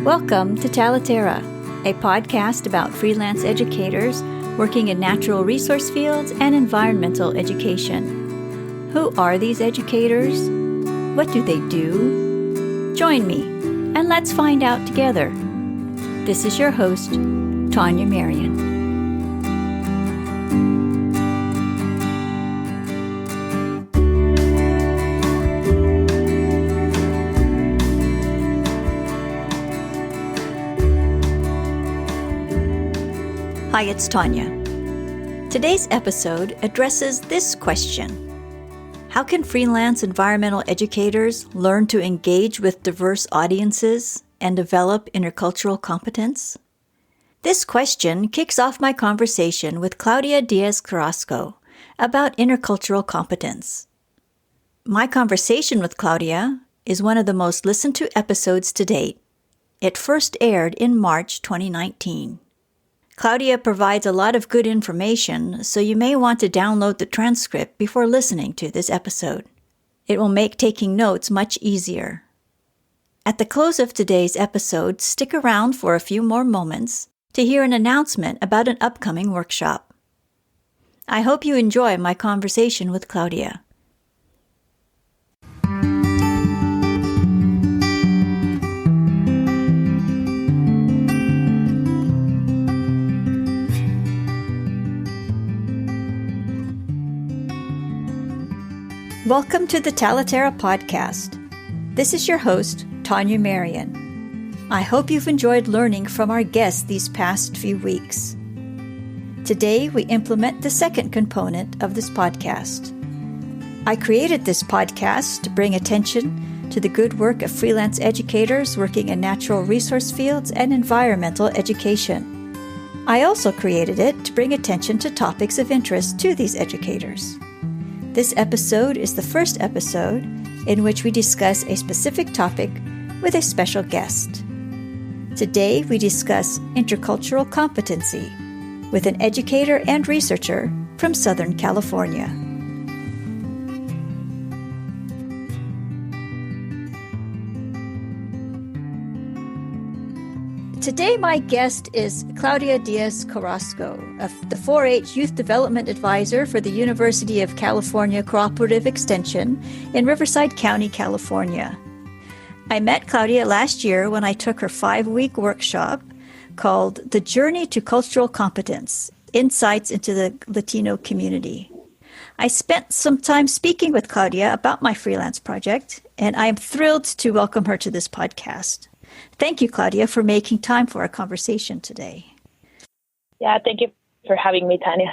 Welcome to Talaterra, a podcast about freelance educators working in natural resource fields and environmental education. Who are these educators? What do they do? Join me, and let's find out together. This is your host, Tania Marien. Hi, it's Tania. Today's episode addresses this question. How can freelance environmental educators learn to engage with diverse audiences and develop intercultural competence? This question kicks off my conversation with Claudia Diaz Carrasco about intercultural competence. My conversation with Claudia is one of the most listened to episodes to date. It first aired in March 2019. Claudia provides a lot of good information, so you may want to download the transcript before listening to this episode. It will make taking notes much easier. At the close of today's episode, stick around for a few more moments to hear an announcement about an upcoming workshop. I hope you enjoy my conversation with Claudia. Welcome to the Talaterra podcast. This is your host, Tania Marien. I hope you've enjoyed learning from our guests these past few weeks. Today, we implement the second component of this podcast. I created this podcast to bring attention to the good work of freelance educators working in natural resource fields and environmental education. I also created it to bring attention to topics of interest to these educators. This episode is the first episode in which we discuss a specific topic with a special guest. Today, we discuss intercultural competency with an educator and researcher from Southern California. Today, my guest is Claudia Diaz Carrasco, the 4-H Youth Development Advisor for the University of California Cooperative Extension in Riverside County, California. I met Claudia last year when I took her 5-week workshop called The Journey to Cultural Competence, Insights into the Latino Community. I spent some time speaking with Claudia about my freelance project, and I am thrilled to welcome her to this podcast. Thank you, Claudia, for making time for our conversation today. Yeah, thank you for having me, Tania.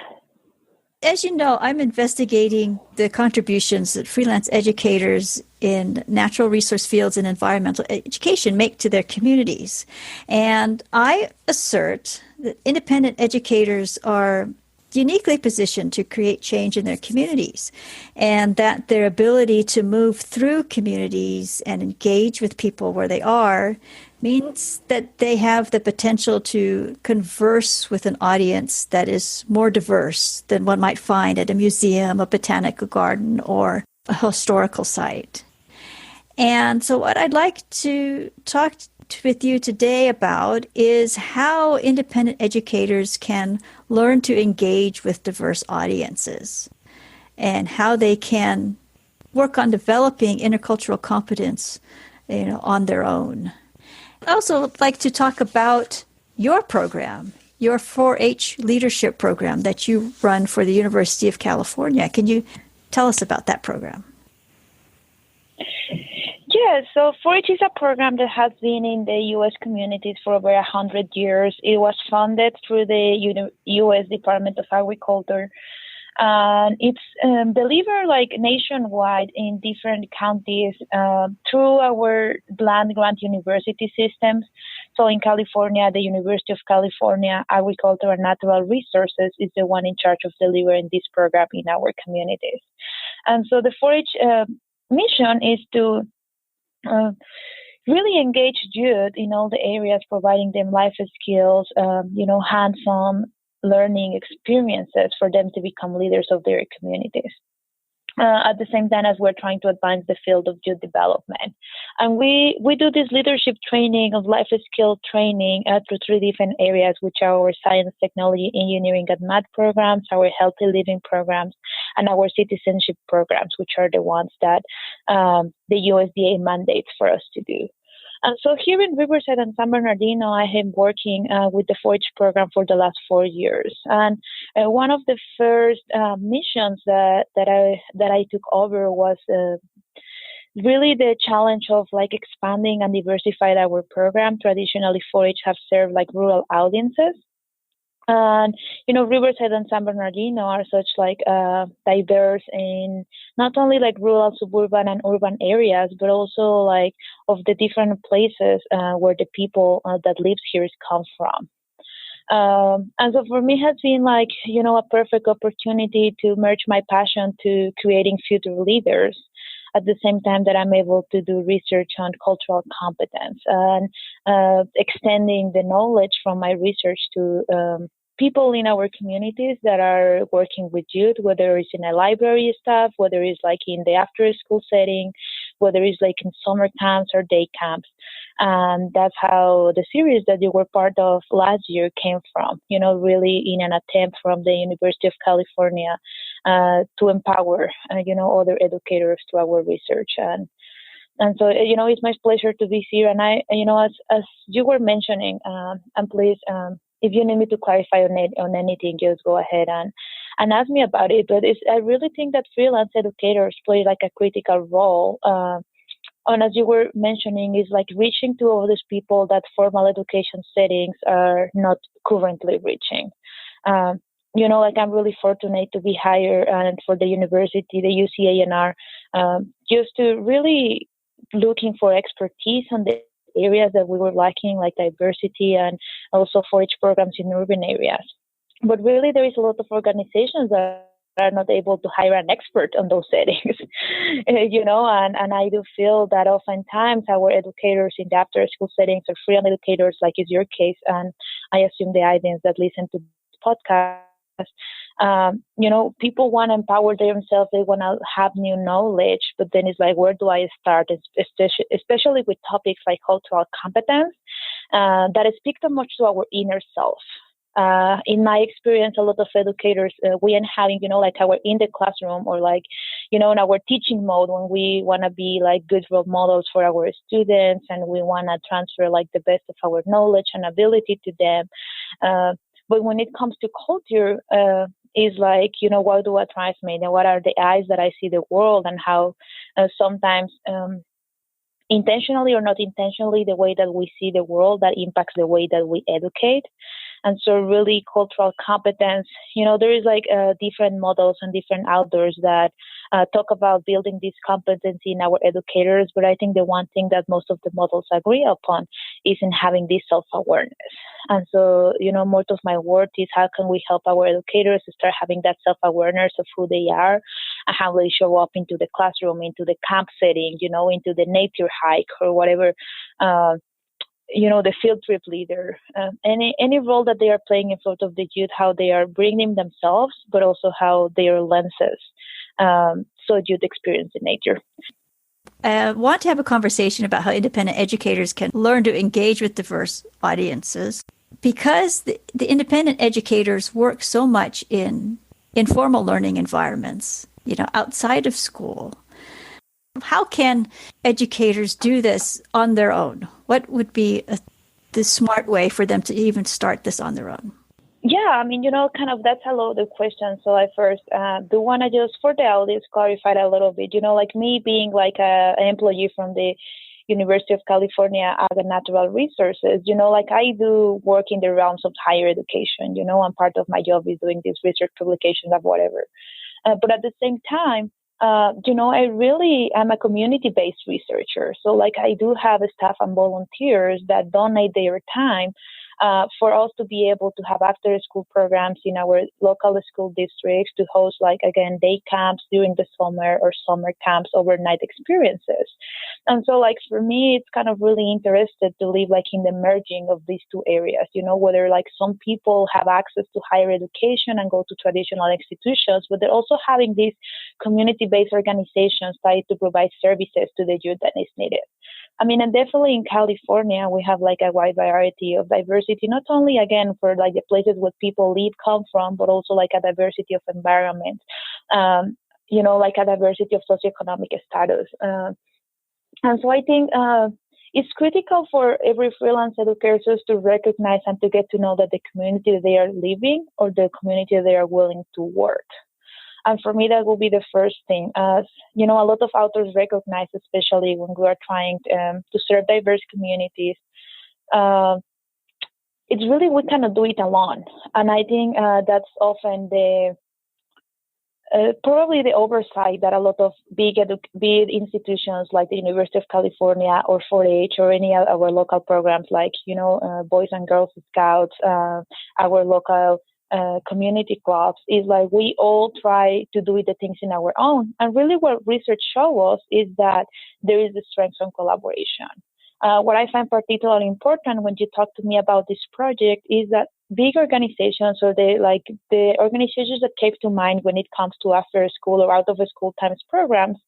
As you know, I'm investigating the contributions that freelance educators in natural resource fields and environmental education make to their communities. And I assert that independent educators are uniquely positioned to create change in their communities, and that their ability to move through communities and engage with people where they are means that they have the potential to converse with an audience that is more diverse than one might find at a museum, a botanical garden, or a historical site. And so what I'd like to talk with you today about is how independent educators can learn to engage with diverse audiences and how they can work on developing intercultural competence, on their own. I'd also like to talk about your program, your 4-H leadership program that you run for the University of California. Can you tell us about that program? Yeah, so 4-H is a program that has been in the U.S. communities for over 100 years. It was funded through the U.S. Department of Agriculture. And it's delivered nationwide in different counties through our land-grant university systems. So in California, the University of California Agriculture and Natural Resources is the one in charge of delivering this program in our communities. And so the 4-H mission is to really engage youth in all the areas, providing them life skills, hands-on learning experiences for them to become leaders of their communities. at the same time as we're trying to advance the field of youth development. And we do this leadership training of life skill training through three different areas, which are our science, technology, engineering, and math programs, our healthy living programs, and our citizenship programs, which are the ones that the USDA mandates for us to do. And so here in Riverside and San Bernardino, I have been working with the 4-H program for the last 4 years. And one of the first missions that I took over was really the challenge of like expanding and diversify our program. Traditionally, 4-H have served like rural audiences. And, Riverside and San Bernardino are such like diverse in not only like rural, suburban, and urban areas, but also like of the different places where the people that lives here come from. And so for me, it has been like, a perfect opportunity to merge my passion to creating future leaders at the same time that I'm able to do research on cultural competence and extending the knowledge from my research to people in our communities that are working with youth, whether it's in a library staff, whether it's like in the after school setting, whether it's like in summer camps or day camps. And that's how the series that you were part of last year came from, really in an attempt from the University of California to empower, other educators to our research. And so, it's my pleasure to be here. And I, as you were mentioning, and please, if you need me to clarify on anything, just go ahead and ask me about it. But I really think that freelance educators play like a critical role. And as you were mentioning, is like reaching to all these people that formal education settings are not currently reaching. Like I'm really fortunate to be hired for the university, the UCANR, just to really looking for expertise on the areas that we were lacking, like diversity and also 4-H programs in urban areas. But really, there is a lot of organizations that are not able to hire an expert on those settings, and I do feel that oftentimes our educators in the after school settings are freelance educators, like is your case, and I assume the audience that listen to this podcast, people want to empower themselves. They want to have new knowledge, but then it's like, where do I start? Especially with topics like cultural competence that speak so much to our inner self. In my experience, a lot of educators, we end having, like our in the classroom or like, in our teaching mode when we want to be like good role models for our students and we want to transfer like the best of our knowledge and ability to them. But when it comes to culture, is like, what do I transmit and what are the eyes that I see the world and how sometimes intentionally or not intentionally, the way that we see the world that impacts the way that we educate. And so really cultural competence, there is like different models and different authors that talk about building this competency in our educators. But I think the one thing that most of the models agree upon is in having this self-awareness. And so, most of my work is how can we help our educators to start having that self-awareness of who they are and how they show up into the classroom, into the camp setting, into the nature hike or whatever, the field trip leader, any role that they are playing in front of the youth, how they are bringing themselves, but also how their lenses, so youth experience in nature. I want to have a conversation about how independent educators can learn to engage with diverse audiences. Because the independent educators work so much in informal learning environments, outside of school. How can educators do this on their own? What would be the smart way for them to even start this on their own? Yeah, kind of that's a loaded question. So I first do want to just, for the audience, clarify a little bit. Like me being like an employee from the University of California Ag and Natural Resources, like I do work in the realms of higher education, and part of my job is doing these research publications of whatever. But at the same time, I really am a community-based researcher. So like I do have a staff and volunteers that donate their time for us to be able to have after-school programs in our local school districts to host, like, again, day camps during the summer or summer camps, overnight experiences. And so, like, for me, it's kind of really interested to live, like, in the merging of these two areas, whether, like, some people have access to higher education and go to traditional institutions, but they're also having these community-based organizations tied to provide services to the youth that is needed. I mean, and definitely in California, we have, like, a wide variety of diversity, not only, again, for, like, the places where people live, come from, but also, like, a diversity of environment, like a diversity of socioeconomic status. And so I think it's critical for every freelance educators to recognize and to get to know that the community they are living or the community they are willing to work. And for me, that will be the first thing. As a lot of authors recognize, especially when we are trying to serve diverse communities, it's really, we cannot do it alone. And I think that's often probably the oversight that a lot of big institutions like the University of California or 4-H or any of our local programs like, Boys and Girls Scouts, our local community clubs, is like we all try to do the things in our own. And really what research shows us is that there is a strength on collaboration. What I find particularly important when you talk to me about this project is that big organizations, or the organizations that came to mind when it comes to after school or out of school times programs,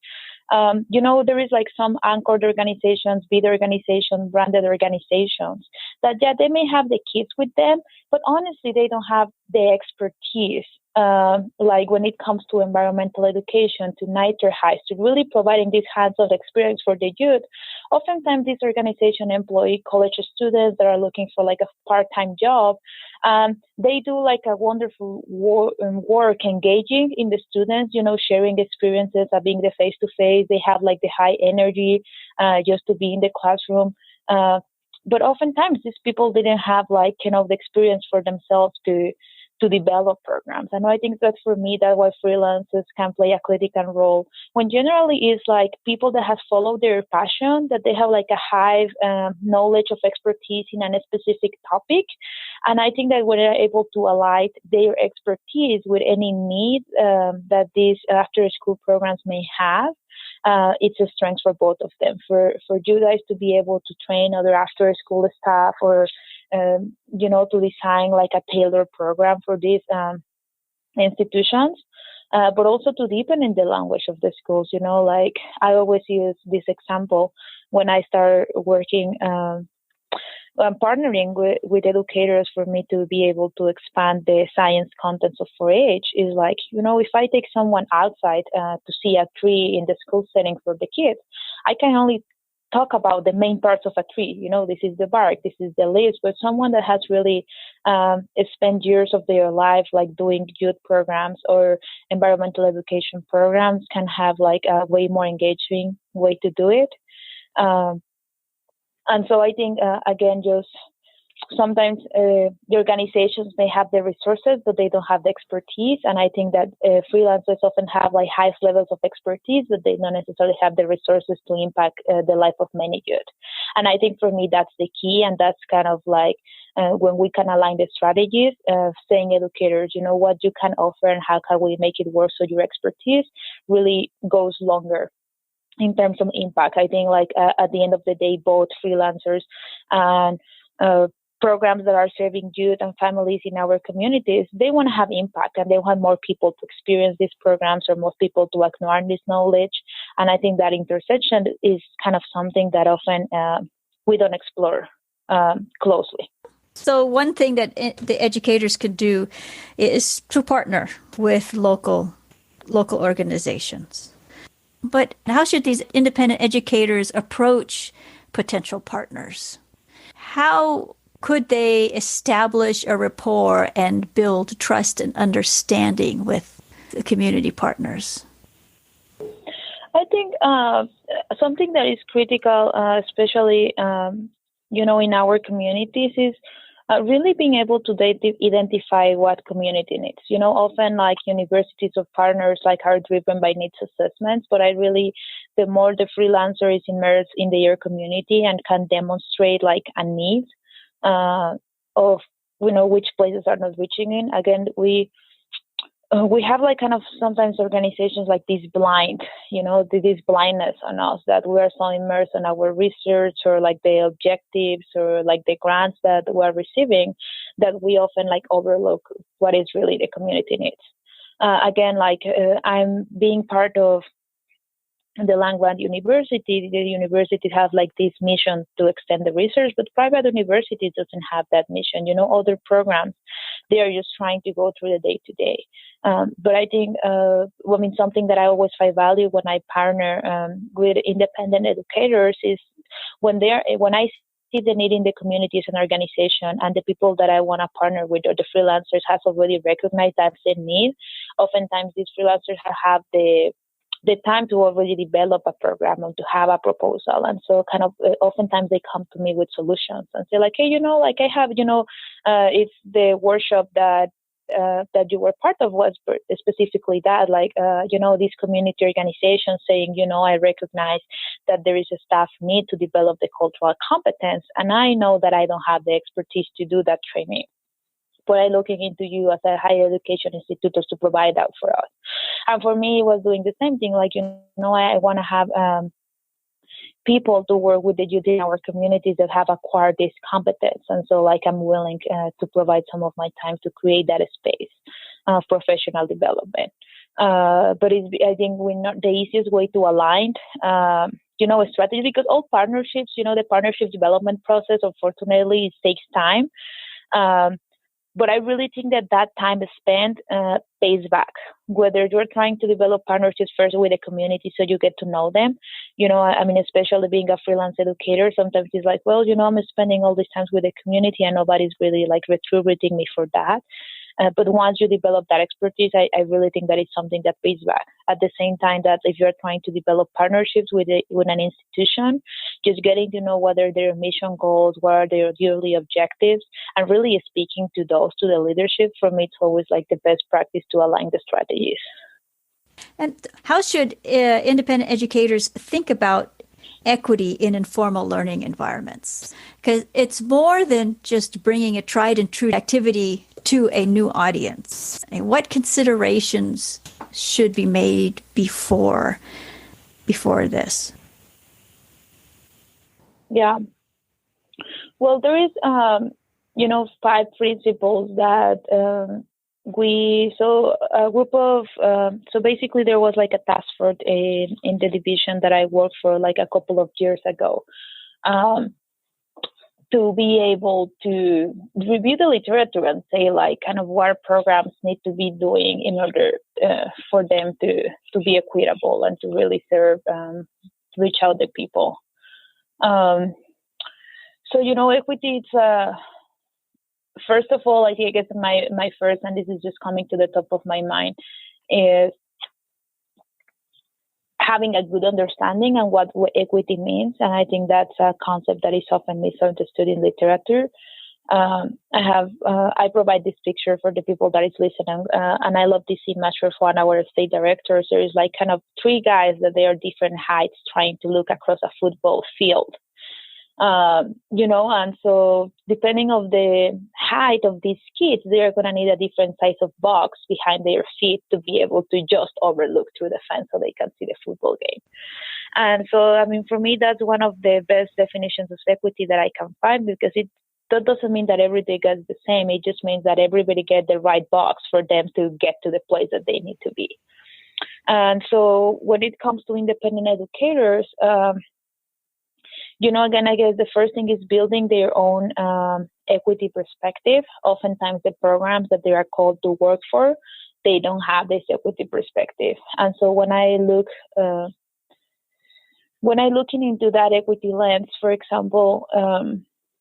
there is like some anchored organizations, big organizations, branded organizations that, yeah, they may have the kids with them, but honestly, they don't have the expertise, like when it comes to environmental education, to nitre heights, to really providing this hands-on experience for the youth. Oftentimes, these organizations employ college students that are looking for like a part-time job. They do like a wonderful work engaging in the students, sharing experiences of being the face-to-face. They have like the high energy just to be in the classroom. But oftentimes these people didn't have like, the experience for themselves to develop programs. And I think that for me, that's why freelancers can play a critical role when generally it's like people that have followed their passion, that they have like a high knowledge of expertise in a specific topic. And I think that when they're able to align their expertise with any need that these after school programs may have, it's a strength for both of them. For you guys to be able to train other after school staff or to design like a tailored program for these institutions, but also to deepen in the language of the schools. Like I always use this example when I start working, partnering with educators for me to be able to expand the science contents of 4-H is like, if I take someone outside to see a tree in the school setting for the kids, I can only talk about the main parts of a tree. This is the bark, this is the leaves, but someone that has really spent years of their life like doing youth programs or environmental education programs can have like a way more engaging way to do it. And so I think, again, just sometimes the organizations may have the resources, but they don't have the expertise. And I think that freelancers often have like high levels of expertise, but they don't necessarily have the resources to impact the life of many youth. And I think for me, that's the key. And that's kind of like when we can align the strategies, saying educators, what you can offer and how can we make it work so your expertise really goes longer in terms of impact. I think like at the end of the day, both freelancers and programs that are serving youth and families in our communities, they want to have impact and they want more people to experience these programs or more people to acquire this knowledge. And I think that intersection is kind of something that often we don't explore closely. So one thing that the educators could do is to partner with local organizations. But how should these independent educators approach potential partners? How could they establish a rapport and build trust and understanding with the community partners? I think something that is critical, especially in our communities, is really being able to identify what community needs. Often like universities or partners like are driven by needs assessments, but the more the freelancer is immersed in their community and can demonstrate like a need, of which places are not reaching in. Again, we have like kind of sometimes organizations like this blind, this blindness on us, that we are so immersed in our research or like the objectives or like the grants that we are receiving, that we often like overlook what is really the community needs. Again, I'm being part of the land grant university. The university has like this mission to extend the research, but private universities doesn't have that mission. Other programs, they are just trying to go through the day to day. But I think, something that I always find value when I partner with independent educators is when I see the need in the communities and organization, and the people that I want to partner with or the freelancers has already recognized that's the need. Oftentimes, these freelancers have the time to already develop a program or to have a proposal. And so kind of oftentimes they come to me with solutions and say like, hey, I have, if the workshop that you were part of was specifically that, these community organizations saying, I recognize that there is a staff need to develop the cultural competence. And I know that I don't have the expertise to do that training. But I'm looking into you as a higher education institute to provide that for us. And for me, it was doing the same thing. I want to have people to work with the youth in our communities that have acquired this competence. And so, I'm willing to provide some of my time to create that space of professional development. But I think we're not the easiest way to align, a strategy, because all partnerships, the partnership development process, unfortunately, it takes time. But I really think that time spent pays back. Whether you're trying to develop partnerships first with the community so you get to know them, especially being a freelance educator, sometimes it's like, well, I'm spending all these times with the community and nobody's really like retributing me for that. But once you develop that expertise, I really think that it's something that pays back. At the same time, that if you're trying to develop partnerships with an institution, just getting to know what are their mission goals, what are their yearly objectives, and really speaking to those, to the leadership, for me, it's always like the best practice to align the strategies. And how should independent educators think about equity in informal learning environments? Because it's more than just bringing a tried and true activity to a new audience. And what considerations should be made before this? Yeah. Well, there is, 5 principles that basically there was like a task force in the division that I worked for like a couple of years ago, to be able to review the literature and say like kind of what programs need to be doing in order for them to be equitable and to really serve, reach out to people. Equity, it's first of all, I guess my first, and this is just coming to the top of my mind, is having a good understanding on what equity means. And I think that's a concept that is often misunderstood in literature. I provide this picture for the people that is listening, and I love this image for one of our state directors. There is like kind of 3 guys that they are different heights trying to look across a football field. And so depending on the height of these kids, they're going to need a different size of box behind their feet to be able to just overlook through the fence so they can see the football game. And so, for me, that's one of the best definitions of equity that I can find, because that doesn't mean that everybody gets the same. It just means that everybody gets the right box for them to get to the place that they need to be. And so when it comes to independent educators, again, I guess the first thing is building their own equity perspective. Oftentimes the programs that they are called to work for, they don't have this equity perspective. And so when I look into that equity lens, for example,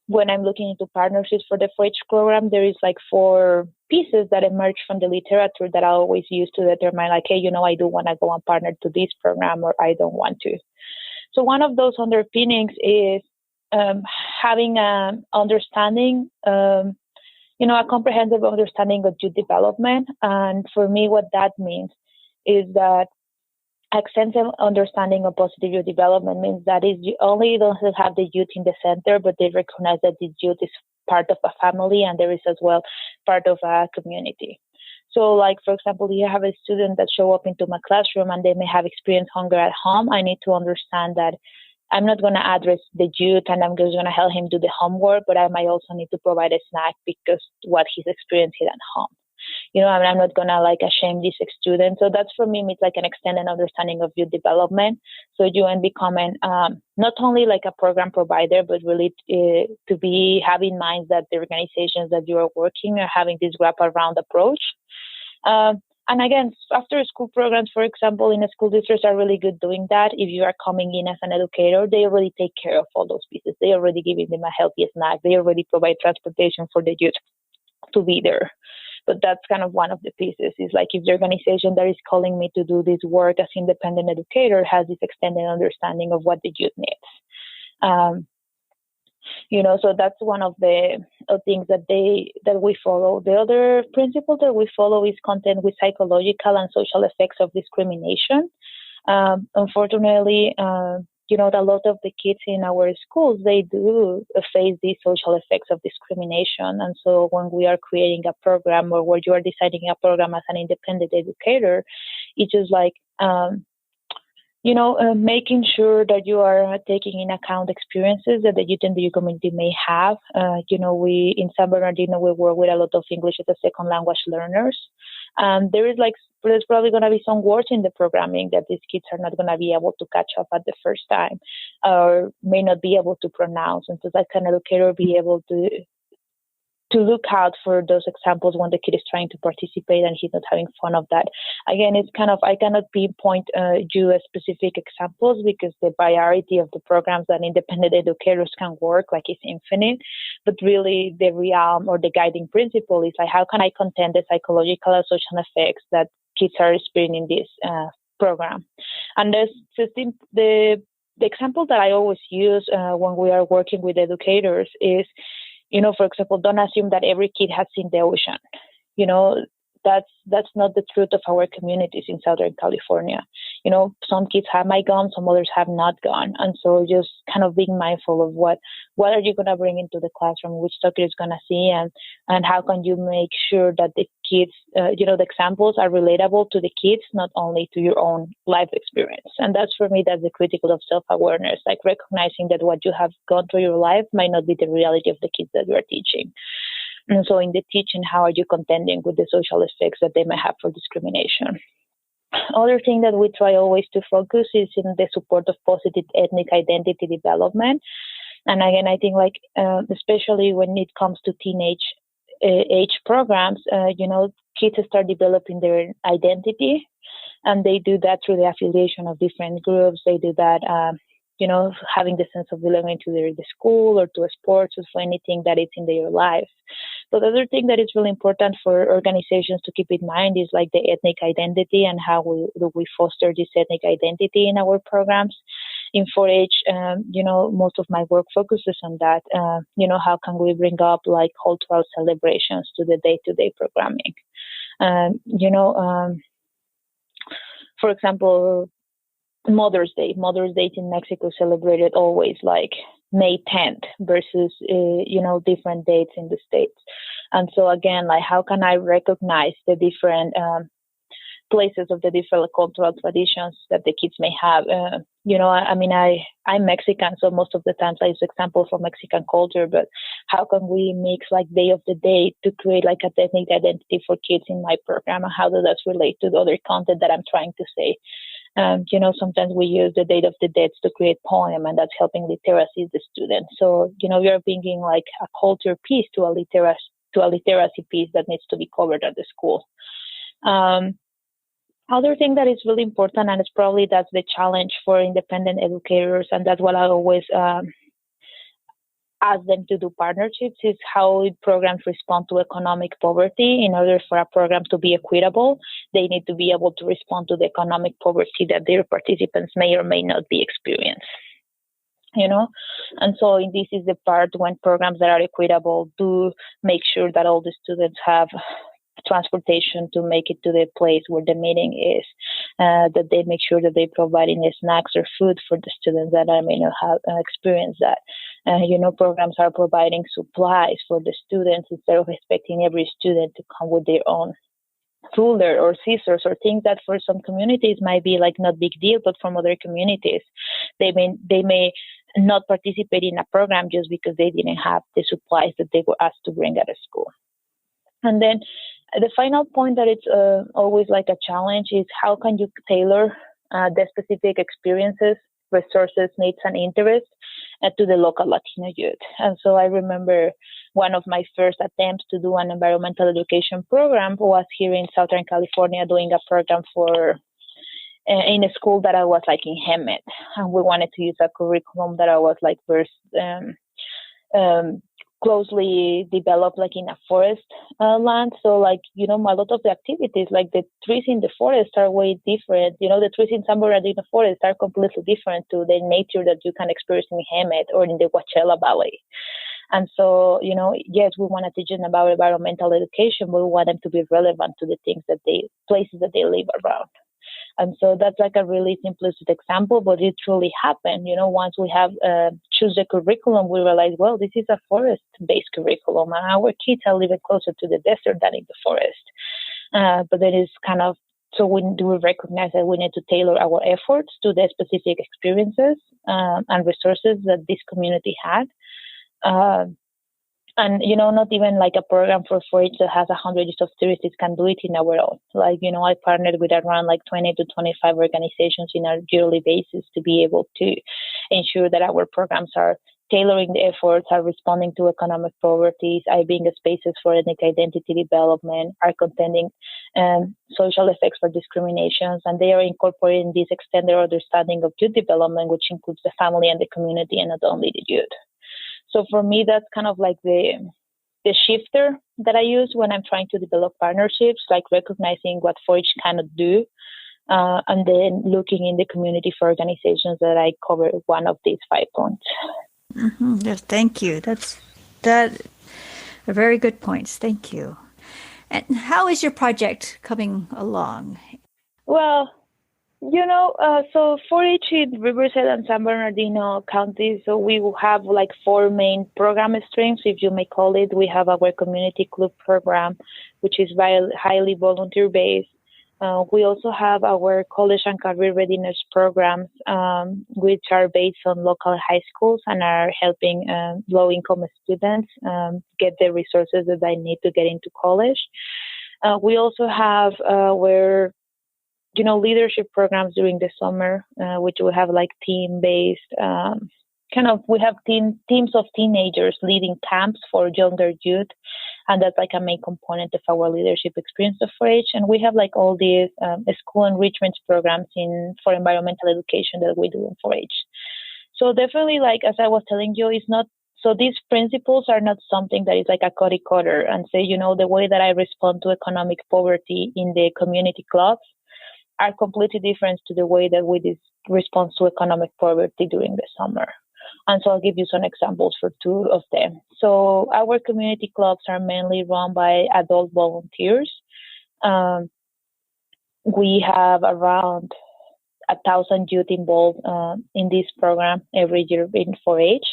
when I'm looking into partnerships for the 4-H program, there is like 4 pieces that emerge from the literature that I always use to determine like, hey, I do want to go and partner to this program, or I don't want to. So one of those underpinnings is having an understanding, a comprehensive understanding of youth development. And for me, what that means is that extensive understanding of positive youth development means that is you only don't have the youth in the center, but they recognize that this youth is part of a family and there is as well part of a community. So, like, for example, you have a student that show up into my classroom and they may have experienced hunger at home. I need to understand that I'm not going to address the youth and I'm just going to help him do the homework, but I might also need to provide a snack because what he's experiencing at home. I'm not going to like shame this student. So that's for me, it's like an extended understanding of youth development. So you end becoming not only like a program provider, but really to be having in mind that the organizations that you are working are having this wrap around approach. And again, after school programs, for example, in a school districts are really good doing that. If you are coming in as an educator, they already take care of all those pieces. They already giving them a healthy snack. They already provide transportation for the youth to be there. But that's kind of one of the pieces. Is like if the organization that is calling me to do this work as independent educator has this extended understanding of what the youth needs. So that's one of the things that we follow. The other principle that we follow is content with psychological and social effects of discrimination. Unfortunately, a lot of the kids in our schools, they do face these social effects of discrimination. And so when we are creating a program or where you are designing a program as an independent educator, it's just like, making sure that you are taking in account experiences that the youth in the community may have. We in San Bernardino, we work with a lot of English as a second language learners. There's probably going to be some words in the programming that these kids are not going to be able to catch up at the first time or may not be able to pronounce. And so that can educator be able to look out for those examples when the kid is trying to participate and he's not having fun of that. Again, it's kind of, I cannot pinpoint you as specific examples because the variety of the programs that independent educators can work like is infinite. But really the realm or the guiding principle is like, how can I contend the psychological and social effects that kids are experiencing in this program? And the example that I always use when we are working with educators is, for example, don't assume that every kid has seen the ocean. That's not the truth of our communities in Southern California. Some kids might gone, some others have not gone. And so just kind of being mindful of what are you going to bring into the classroom, which topic is going to see, and how can you make sure that the kids, the examples are relatable to the kids, not only to your own life experience. And that's for me, that's the critical of self-awareness, like recognizing that what you have gone through your life might not be the reality of the kids that you are teaching. And so in the teaching, how are you contending with the social effects that they may have for discrimination? Other thing that we try always to focus is in the support of positive ethnic identity development. And again, I think especially when it comes to teenage age programs, kids start developing their identity, and they do that through the affiliation of different groups. They do that having the sense of belonging to the school or to a sports or for anything that is in their life. But the other thing that is really important for organizations to keep in mind is like the ethnic identity and how we foster this ethnic identity in our programs. In 4-H, most of my work focuses on that. How can we bring up like cultural celebrations to the day-to-day programming? For example, Mother's Day in Mexico celebrated always like May 10th versus, different dates in the States. And so again, like how can I recognize the different places of the different cultural traditions that the kids may have? I'm Mexican, so most of the times I use examples from Mexican culture, but how can we mix like day of the day to create like a ethnic identity for kids in my program? And how does that relate to the other content that I'm trying to say? Sometimes we use the date of the dead to create poem, and that's helping literacy the students. So, we are bringing like a culture piece to a literacy piece that needs to be covered at the school. Other thing that is really important, and it's probably that's the challenge for independent educators, and that's what I always ask them to do partnerships, is how programs respond to economic poverty. In order for a program to be equitable, they need to be able to respond to the economic poverty that their participants may or may not be experiencing. And so this is the part when programs that are equitable do make sure that all the students have transportation to make it to the place where the meeting is. that they make sure that they providing snacks or food for the students that may not have experienced that. Programs are providing supplies for the students instead of expecting every student to come with their own ruler or scissors or things that for some communities might be like not big deal, but from other communities, they may not participate in a program just because they didn't have the supplies that they were asked to bring out of school. And then the final point that it's always like a challenge is how can you tailor the specific experiences, resources, needs, and interests to the local Latino youth. And so I remember one of my first attempts to do an environmental education program was here in Southern California, doing a program for in a school that I was like in Hemet, and we wanted to use a curriculum that I was like first closely developed like in a forest land. So like, a lot of the activities, like the trees in the forest are way different. The trees in San Bernardino forest are completely different to the nature that you can experience in Hemet or in the Coachella Valley. And so, yes, we want to teach them about environmental education, but we want them to be relevant to the things places that they live around. And so that's like a really simplistic example, but it truly happened. Once we have choose the curriculum, we realize, well, this is a forest-based curriculum, and our kids are living closer to the desert than in the forest. But then it's kind of, so we do recognize that we need to tailor our efforts to the specific experiences and resources that this community had. And, not even like a program for 4-H that has 100 of tourists can do it in our own. Like, I partnered with around like 20 to 25 organizations in a yearly basis to be able to ensure that our programs are tailoring the efforts, are responding to economic poverty, are being spaces for ethnic identity development, are contending social effects for discriminations, and they are incorporating this extended understanding of youth development, which includes the family and the community and not only the youth. So for me, that's kind of like the shifter that I use when I'm trying to develop partnerships, like recognizing what 4-H cannot do, and then looking in the community for organizations that I cover one of these 5 points. Mm-hmm. Yes, thank you. That are very good points. Thank you. And how is your project coming along? Well, so 4-H in Riverside and San Bernardino counties, so we will have like 4 main program streams, if you may call it. We have our community club program, which is highly volunteer-based. We also have our college and career readiness programs, which are based on local high schools and are helping low-income students get the resources that they need to get into college. We also have leadership programs during the summer, which we have like team-based, we have teams of teenagers leading camps for younger youth, and that's like a main component of our leadership experience of 4-H. And we have like all these school enrichment programs for environmental education that we do in 4-H. So definitely, like as I was telling you, it's not. So these principles are not something that is like a cookie cutter and say, the way that I respond to economic poverty in the community clubs are completely different to the way that we respond to economic poverty during the summer. And so I'll give you some examples for 2 of them. So our community clubs are mainly run by adult volunteers. We have around 1,000 youth involved in this program every year in 4-H.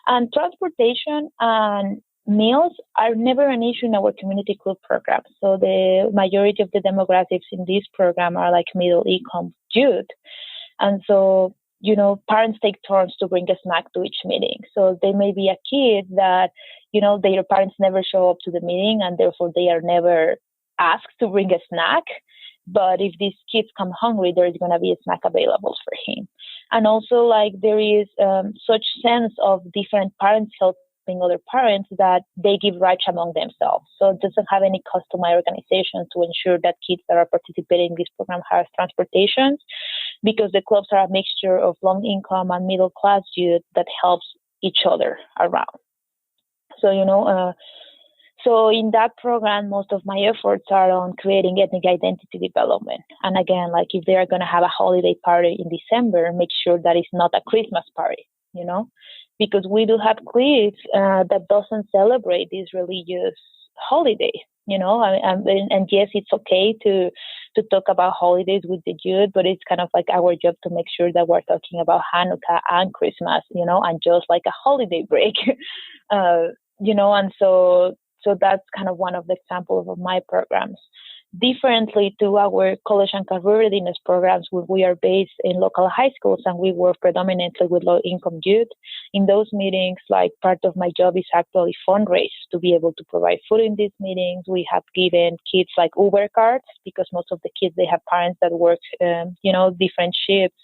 And transportation and meals are never an issue in our community club program. So the majority of the demographics in this program are like middle income youth. And so, parents take turns to bring a snack to each meeting. So there may be a kid that, their parents never show up to the meeting and therefore they are never asked to bring a snack. But if these kids come hungry, there's going to be a snack available for him. And also like there is such sense of different parents helping other parents that they give rights among themselves. So it doesn't have any customized organization to ensure that kids that are participating in this program have transportation, because the clubs are a mixture of low income and middle class youth that helps each other around. So, so in that program, most of my efforts are on creating ethnic identity development. And again, like if they are going to have a holiday party in December, make sure that it's not a Christmas party, because we do have kids that doesn't celebrate this religious holiday, and yes, it's okay to to talk about holidays with the youth, but it's kind of like our job to make sure that we're talking about Hanukkah and Christmas, and just like a holiday break, and so that's kind of one of the examples of my programs. Differently to our college and career readiness programs, where we are based in local high schools and we work predominantly with low-income youth. In those meetings, like part of my job is actually fundraise to be able to provide food in these meetings. We have given kids like Uber cards because most of the kids, they have parents that work, different shifts.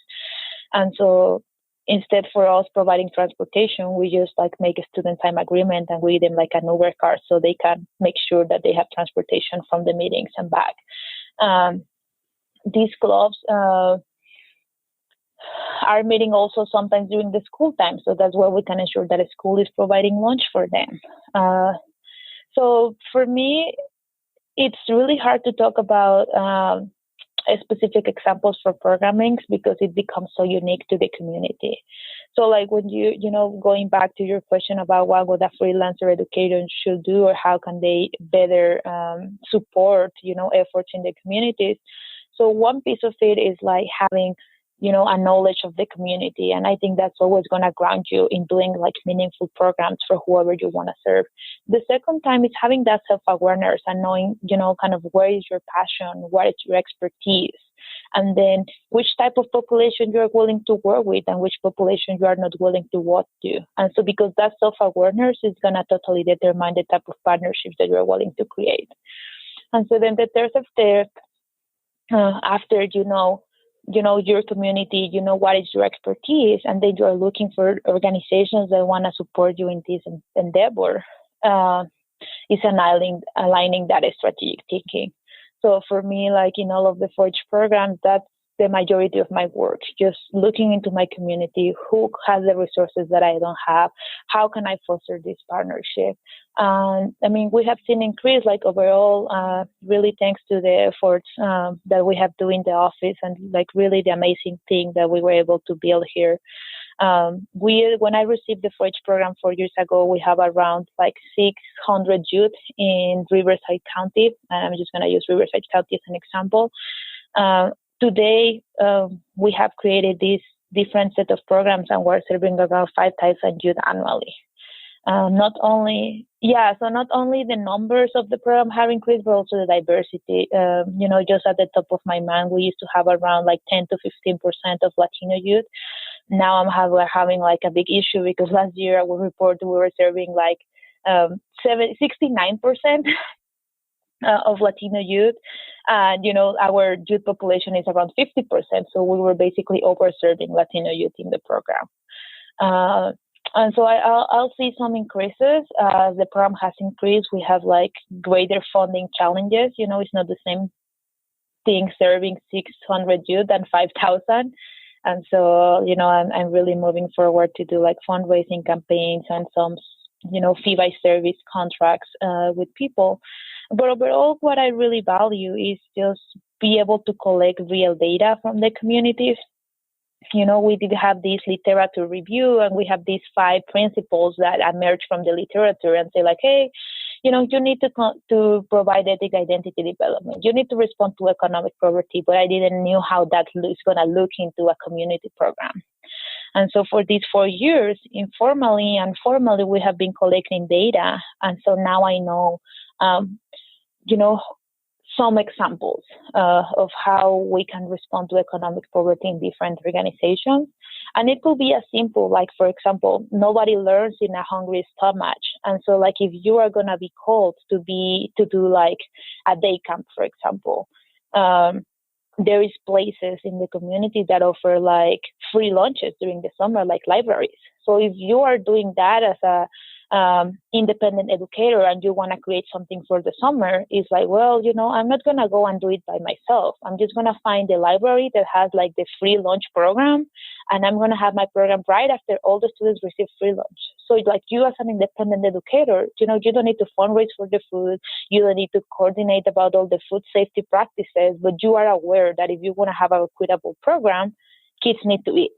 And so instead for us providing transportation, we just like make a student time agreement and we give them like an Uber card so they can make sure that they have transportation from the meetings and back. These clubs are meeting also sometimes during the school time. So that's where we can ensure that a school is providing lunch for them. So for me, it's really hard to talk about specific examples for programming because it becomes so unique to the community. So like when going back to your question about what would a freelancer educator should do or how can they better support, efforts in the communities. So one piece of it is like having, a knowledge of the community. And I think that's always going to ground you in doing like meaningful programs for whoever you want to serve. The second time is having that self-awareness and knowing, kind of where is your passion, what is your expertise, and then which type of population you're willing to work with and which population you are not willing to work to. And so because that self-awareness is going to totally determine the type of partnerships that you're willing to create. And so then the third step, after your community, what is your expertise, and then you're looking for organizations that want to support you in this endeavor, is aligning that strategic thinking. So for me, like in all of the Forge programs, that's the majority of my work, just looking into my community, who has the resources that I don't have, how can I foster this partnership? We have seen increase like overall, really thanks to the efforts that we have doing in the office and like really the amazing thing that we were able to build here. When I received the Forge program 4 years ago, we have around like 600 youth in Riverside County. And I'm just going to use Riverside County as an example. Today, we have created this different set of programs and we're serving around 5,000 youth annually. Not only the numbers of the program have increased, but also the diversity. Just at the top of my mind, we used to have around like 10 to 15% of Latino youth. Now we're having like a big issue because last year I will report we were serving like 69% of Latino youth. And, our youth population is around 50%. So we were basically over-serving Latino youth in the program. And so I'll see some increases. As the program has increased, we have like greater funding challenges. It's not the same thing serving 600 youth than 5,000. And so, I'm really moving forward to do like fundraising campaigns and some, fee by service contracts with people. But overall, what I really value is just be able to collect real data from the communities. We did have this literature review and we have these 5 principles that emerge from the literature and say like, hey, you need to provide ethic identity development. You need to respond to economic poverty, but I didn't know how that is going to look into a community program. And so for these 4 years, informally and formally, we have been collecting data. And so now I know, some examples of how we can respond to economic poverty in different organizations. And it could be as simple, like, for example, nobody learns in a hungry stomach. And so, like, if you are going to be called to do, like, a day camp, for example, there is places in the community that offer, like, free lunches during the summer, like libraries. So if you are doing that as a independent educator and you want to create something for the summer, it's like, well, I'm not going to go and do it by myself. I'm just going to find a library that has like the free lunch program, and I'm going to have my program right after all the students receive free lunch. So like you as an independent educator, you don't need to fundraise for the food. You don't need to coordinate about all the food safety practices, but you are aware that if you want to have a equitable program, kids need to eat.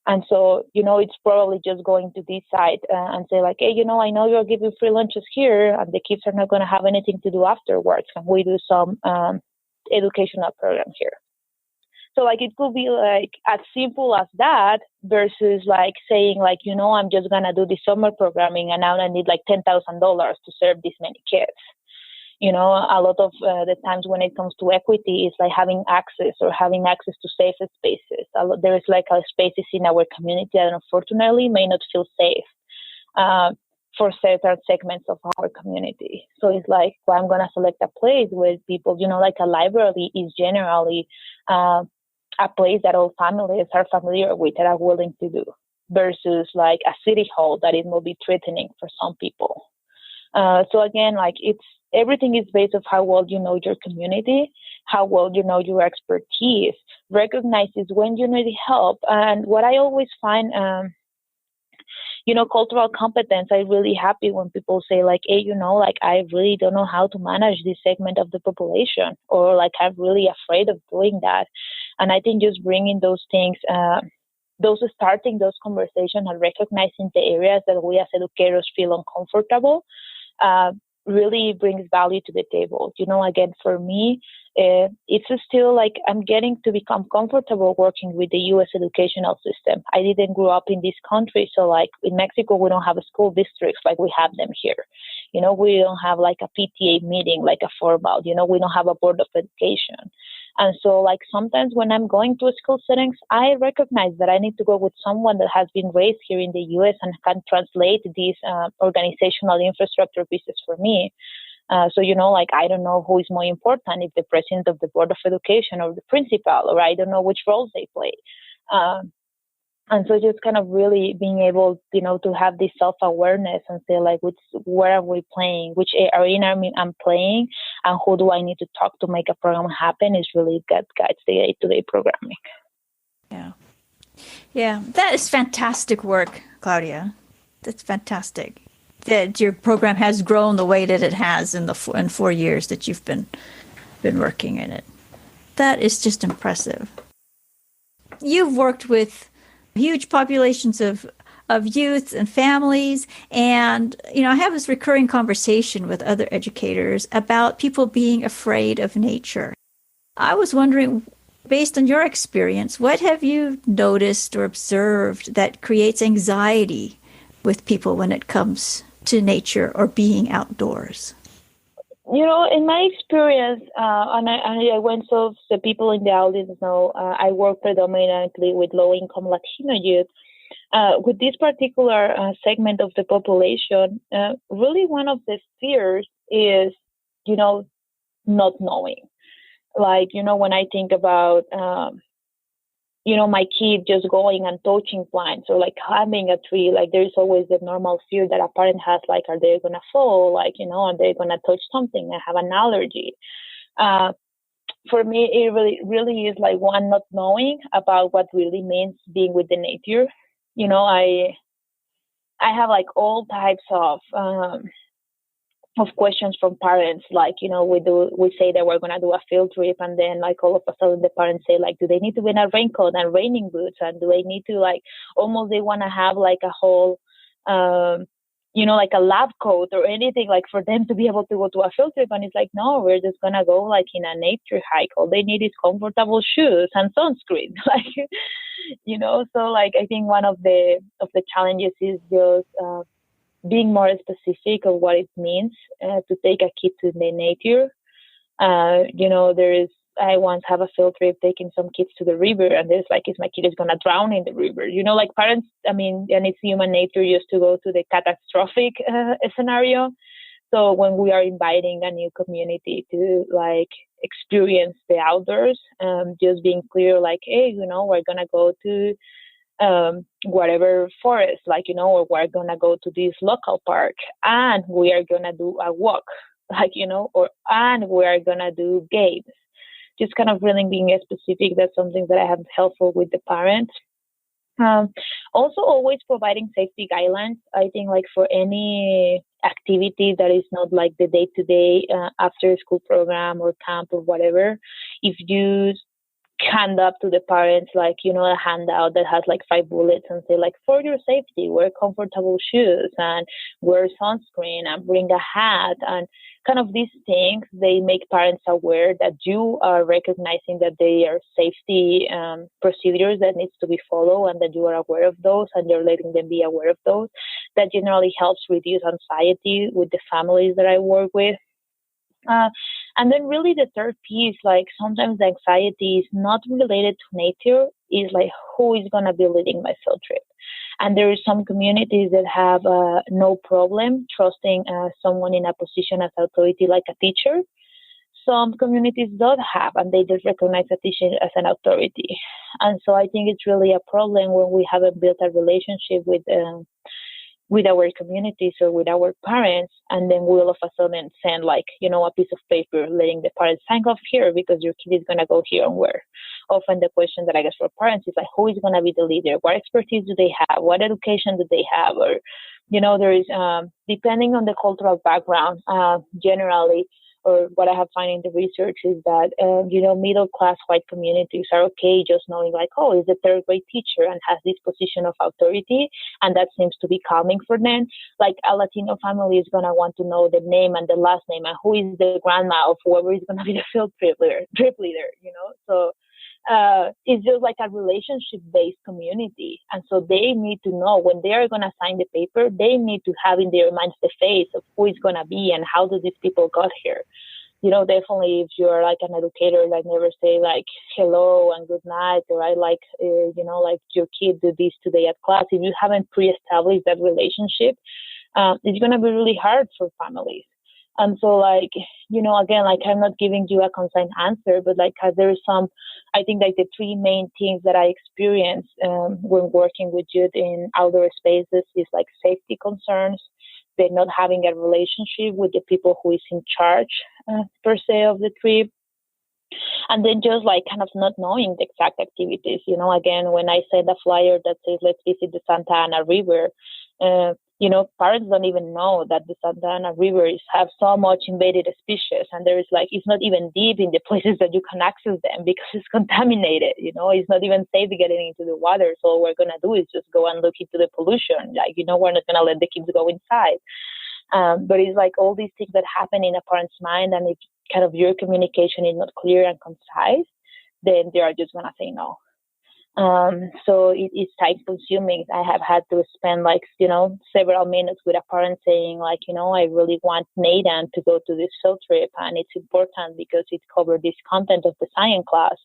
And so, it's probably just going to decide and say like, hey, I know you're giving free lunches here and the kids are not going to have anything to do afterwards. Can we do some educational program here. So like it could be like as simple as that versus like saying like, I'm just gonna do the summer programming and now I need like $10,000 to serve this many kids. A lot of the times when it comes to equity, it's like having access to safe spaces. There is like spaces in our community that unfortunately may not feel safe for certain segments of our community. So it's like, well, I'm going to select a place where people, like a library is generally a place that all families are familiar with and are willing to do versus like a city hall that it will be threatening for some people. So again, like everything is based on how well you know your community, how well you know your expertise, recognizes when you need help. And what I always find, cultural competence, I'm really happy when people say like, hey, like I really don't know how to manage this segment of the population, or like I'm really afraid of doing that. And I think just bringing those things, starting those conversations and recognizing the areas that we as educators feel uncomfortable, really brings value to the table. Again, for me, it's still like I'm getting to become comfortable working with the U.S. educational system. I didn't grow up in this country, so like in Mexico, we don't have a school districts like we have them here. We don't have like a PTA meeting, like a formal. We don't have a board of education. And so like sometimes when I'm going to school settings, I recognize that I need to go with someone that has been raised here in the U.S. and can translate these organizational infrastructure pieces for me. So, like, I don't know who is more important, if the president of the board of education or the principal, or I don't know which roles they play. And so just kind of really being able, to have this self-awareness and say, like, where are we playing, which arena I'm playing, and who do I need to talk to make a program happen is really that guides the day-to-day programming. Yeah. Yeah, that is fantastic work, Claudia. That's fantastic. That your program has grown the way that it has in 4 years that you've been working in it. That is just impressive. You've worked with huge populations of youth and families, and I have this recurring conversation with other educators about people being afraid of nature. I was wondering, based on your experience, what have you noticed or observed that creates anxiety with people when it comes to nature or being outdoors? In my experience, and I went, so the people in the audience know, I work predominantly with low-income Latino youth. With this particular segment of the population, really one of the fears is, not knowing. Like, when I think about, my kid just going and touching plants or like climbing a tree, like there's always the normal fear that a parent has, like, are they going to fall? Like, are they going to touch something and have an allergy? For me, it really is like one, not knowing about what really means being with the nature. I have like all types of questions from parents, like, we say that we're going to do a field trip, and then like all of a sudden the parents say, like, do they need to wear a raincoat and raining boots, and do they need to, like, almost they want to have like a whole like a lab coat or anything, like for them to be able to go to a field trip. And it's like, no, we're just going to go like in a nature hike. All they need is comfortable shoes and sunscreen. Like, so like I think one of the challenges is just being more specific of what it means to take a kid to the nature. I once have a field trip taking some kids to the river, and there's like, is my kid is going to drown in the river? Like parents, and it's human nature just to go to the catastrophic scenario. So when we are inviting a new community to like experience the outdoors, just being clear, like, hey, we're going to go to whatever forest, like, or we're going to go to this local park and we are going to do a walk, like, and we are going to do games. Just kind of really being specific. That's something that I have helpful with the parents. Also always providing safety guidelines. I think like for any activity that is not like the day-to-day after school program or camp or whatever, if you hand up to the parents, like, a handout that has like 5 bullets and say like, for your safety, wear comfortable shoes and wear sunscreen and bring a hat, and kind of these things. They make parents aware that you are recognizing that they are safety procedures that needs to be followed, and that you are aware of those and you're letting them be aware of those. That generally helps reduce anxiety with the families that I work with. And then really the third piece, like sometimes the anxiety is not related to nature, is like who is going to be leading my field trip. And there is some communities that have no problem trusting someone in a position as authority, like a teacher. Some communities don't have, and they just recognize a teacher as an authority. And so I think it's really a problem when we haven't built a relationship with our communities or with our parents, and then we all of a sudden send like, a piece of paper letting the parents sign off here because your kid is going to go here and where. Often the question that I guess for parents is like, who is going to be the leader? What expertise do they have? What education do they have? Or, there is, depending on the cultural background, generally, or what I have found in the research is that, middle class white communities are okay just knowing like, oh, is a third grade teacher and has this position of authority, and that seems to be calming for them. Like a Latino family is going to want to know the name and the last name and who is the grandma of whoever is going to be the field trip leader, So it's just like a relationship-based community. And so they need to know when they are going to sign the paper, they need to have in their minds the face of who is going to be and how do these people got here. Definitely if you're like an educator, like never say like hello and good night, or I like, like your kid did this today at class. If you haven't pre-established that relationship, it's going to be really hard for families. And so like, again, like I'm not giving you a concise answer, but like there is I think like the three main things that I experience when working with youth in outdoor spaces is like safety concerns, they're not having a relationship with the people who is in charge per se of the trip. And then just like kind of not knowing the exact activities, again, when I send a flyer that says, let's visit the Santa Ana River, parents don't even know that the Santa Ana River have so much invaded species, and there is like, it's not even deep in the places that you can access them because it's contaminated, it's not even safe getting into the water. So what we're going to do is just go and look into the pollution. Like, we're not going to let the kids go inside. But it's like all these things that happen in a parent's mind, and if kind of your communication is not clear and concise, then they are just going to say no. So it's time consuming. I have had to spend like, several minutes with a parent saying like, I really want Nathan to go to this field trip, and it's important because it covers this content of the science class.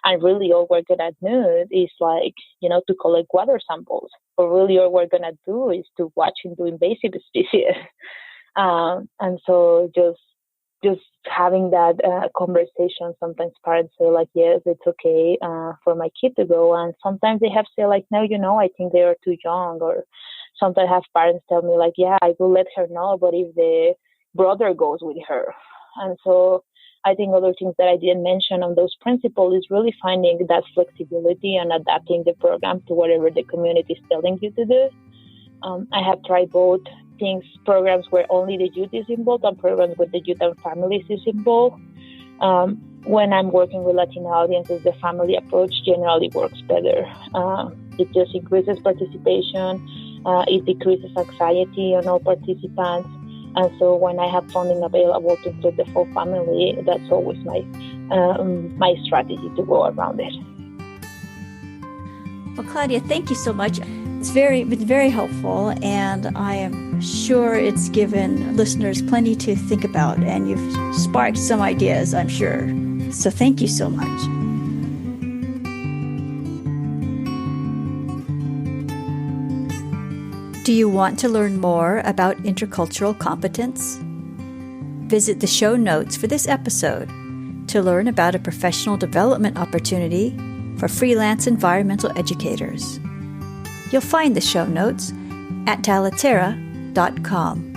And really all we're going to do is like, to collect water samples. But really all we're going to do is to watch into invasive species. And so just having that conversation, sometimes parents say like, yes, it's okay for my kid to go. And sometimes they have say like, no, I think they are too young. Or sometimes I have parents tell me like, yeah, I will let her know, but if the brother goes with her. And so I think other things that I didn't mention on those principles is really finding that flexibility and adapting the program to whatever the community is telling you to do. I have tried both things, programs where only the youth is involved and programs where the youth and families is involved. When I'm working with Latino audiences, the family approach generally works better. It just increases participation. It decreases anxiety on all participants. And so when I have funding available to include the full family, that's always my strategy to go around it. Well, Claudia, thank you so much. It's been very helpful, and I am sure it's given listeners plenty to think about, and you've sparked some ideas, I'm sure. So thank you so much. Do you want to learn more about intercultural competence? Visit the show notes for this episode to learn about a professional development opportunity for freelance environmental educators. You'll find the show notes at talaterra.com.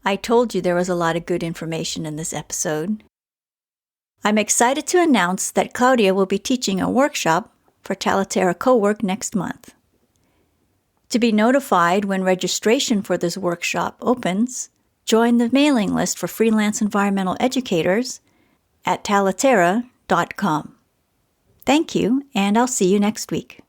I told you there was a lot of good information in this episode. I'm excited to announce that Claudia will be teaching a workshop for Talaterra Co-work next month. To be notified when registration for this workshop opens, join the mailing list for freelance environmental educators at talaterra.com. Thank you, and I'll see you next week.